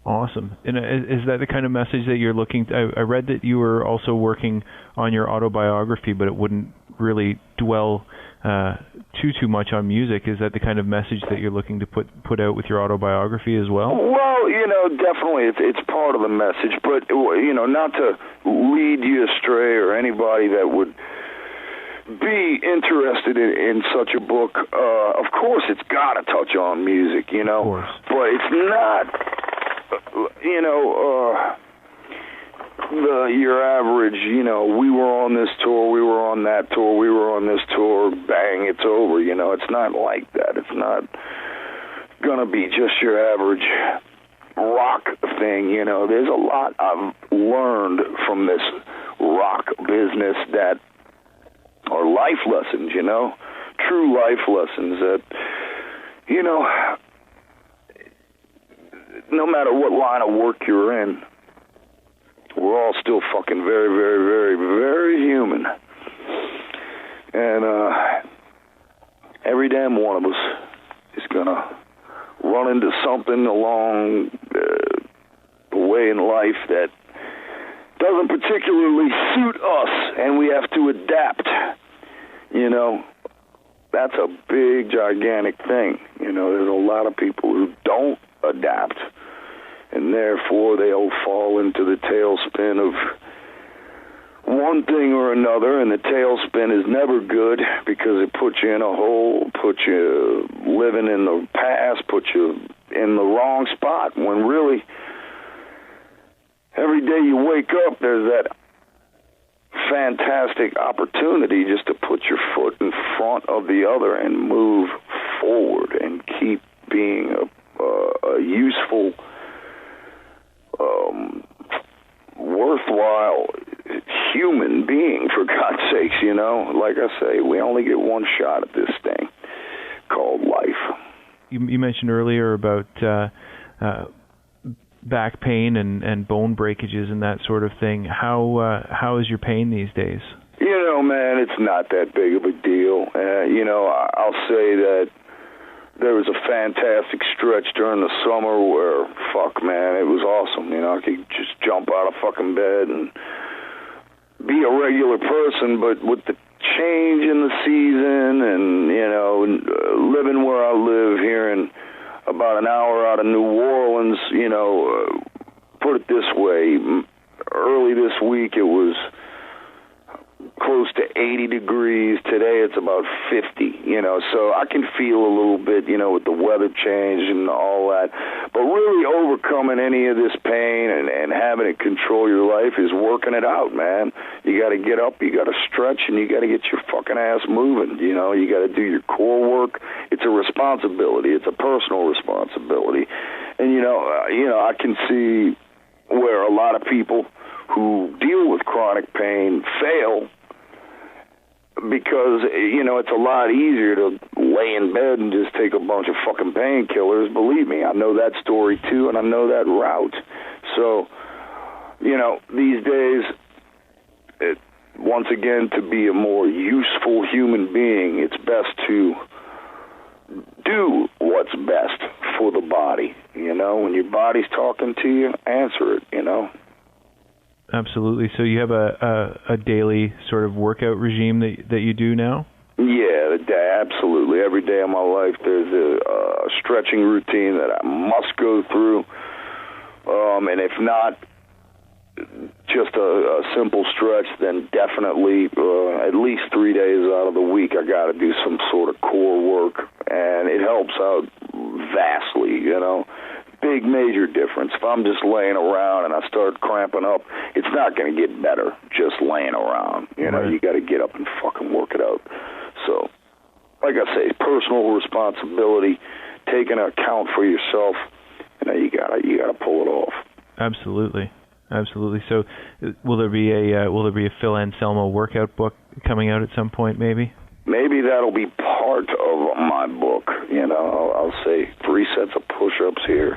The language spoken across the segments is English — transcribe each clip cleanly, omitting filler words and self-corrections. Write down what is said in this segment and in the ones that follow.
Awesome. And is that the kind of message that you're looking to, I read that you were also working on your autobiography, but it wouldn't really dwell too much on music. Is that the kind of message that you're looking to put out with your autobiography as well? Well, definitely it's part of the message, but, not to lead you astray or anybody that would be interested in such a book. Of course, it's got to touch on music, Of course. But it's not, your average, we were on this tour, we were on that tour, we were on this tour, bang, it's over. It's not like that. It's not going to be just your average rock thing. There's a lot I've learned from this rock business that are life lessons, true life lessons that, no matter what line of work you're in, we're all still fucking very, very, very, very human. And every damn one of us is going to run into something along the way in life that doesn't particularly suit us, and we have to adapt. That's a big, gigantic thing. There's a lot of people who don't adapt, and therefore they'll fall into the tailspin of one thing or another, and the tailspin is never good because it puts you in a hole, puts you living in the past, puts you in the wrong spot, when really every day you wake up, there's that fantastic opportunity just to put your foot in front of the other and move forward and keep being a useful, worthwhile human being, for God's sakes. Like I say, we only get one shot at this thing called life. You mentioned earlier about back pain and bone breakages and that sort of thing. How is your pain these days? Man, it's not that big of a deal. I'll say that there was a fantastic stretch during the summer where, fuck, man, it was awesome. I could just jump out of fucking bed and be a regular person, but with the change in the season and, living where I live here in about an hour out of New Orleans, put it this way, early this week it was close to 80 degrees. Today it's about 50, so I can feel a little bit, with the weather change and all that. But really overcoming any of this pain and having it control your life is working it out, man. You got to get up, you got to stretch, and you got to get your fucking ass moving. You got to do your core work. It's a responsibility. It's a personal responsibility. And, I can see where a lot of people who deal with chronic pain fail because, it's a lot easier to lay in bed and just take a bunch of fucking painkillers. Believe me, I know that story too, and I know that route. So, these days, once again, to be a more useful human being, it's best to do what's best for the body. When your body's talking to you, answer it, Absolutely. So you have a daily sort of workout regime that you do now? Yeah, absolutely. Every day of my life, there's a stretching routine that I must go through. And if not just a simple stretch, then definitely at least 3 days out of the week, I got to do some sort of core work. And it helps out vastly, Big major difference. If I'm just laying around and I start cramping up, it's not going to get better just laying around. Right. You got to get up and fucking work it out. So, like I say, personal responsibility, taking account for yourself, you gotta pull it off. Absolutely. So, will there be a Phil Anselmo workout book coming out at some point? Maybe that'll be part of my book. I'll say 3 sets of push-ups here,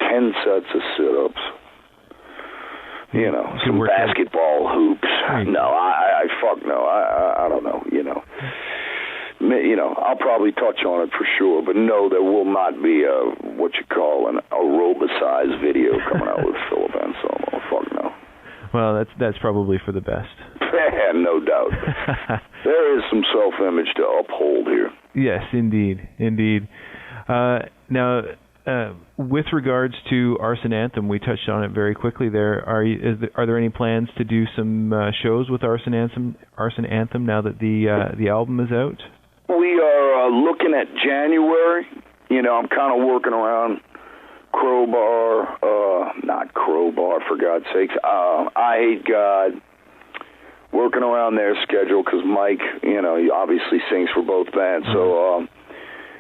10 sets of sit-ups. Some basketball hoops. No, I don't know. I'll probably touch on it for sure, but no, there will not be what you call an aerobic size video coming out with Phil Anselmo. Fuck no. Well, that's probably for the best. Yeah, no doubt. There is some self-image to uphold here. Yes, indeed. Now, with regards to Arson Anthem, we touched on it very quickly there. Are there any plans to do some shows with Arson Anthem now that the album is out? We are looking at January. You know, I'm kind of working around not Crowbar, for God's sakes. I Hate God. Working around their schedule because Mike, you know, he obviously sings for both bands. So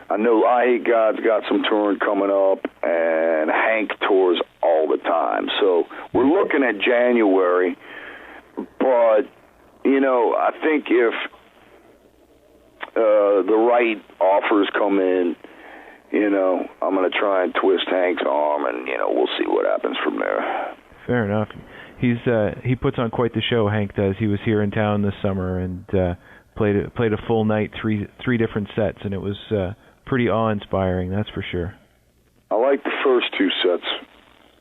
I know I Hate God's got some touring coming up, and Hank tours all the time. So we're looking at January. But, you know, I think if the right offers come in, you know, I'm going to try and twist Hank's arm, and, you know, we'll see what happens from there. Fair enough. He puts on quite the show, Hank does. He was here in town this summer and played a full night, three different sets, and it was pretty awe-inspiring, that's for sure. I like the first two sets,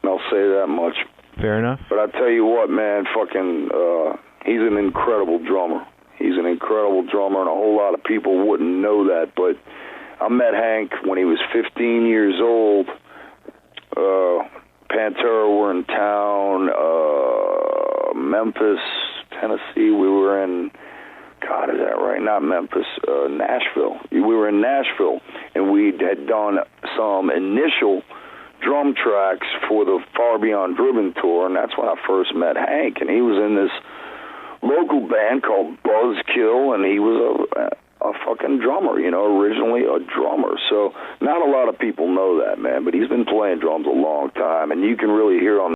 and I'll say that much. Fair enough. But I tell you what, man, he's an incredible drummer. He's an incredible drummer, and a whole lot of people wouldn't know that, but I met Hank when he was 15 years old. Pantera were in town, Memphis, Tennessee. We were in, God, is that right? Not Memphis, Nashville. We were in Nashville, and we had done some initial drum tracks for the Far Beyond Driven tour, and that's when I first met Hank. And he was in this local band called Buzzkill, and he was a fucking drummer, you know, originally a drummer. So not a lot of people know that, man, but he's been playing drums a long time, and you can really hear on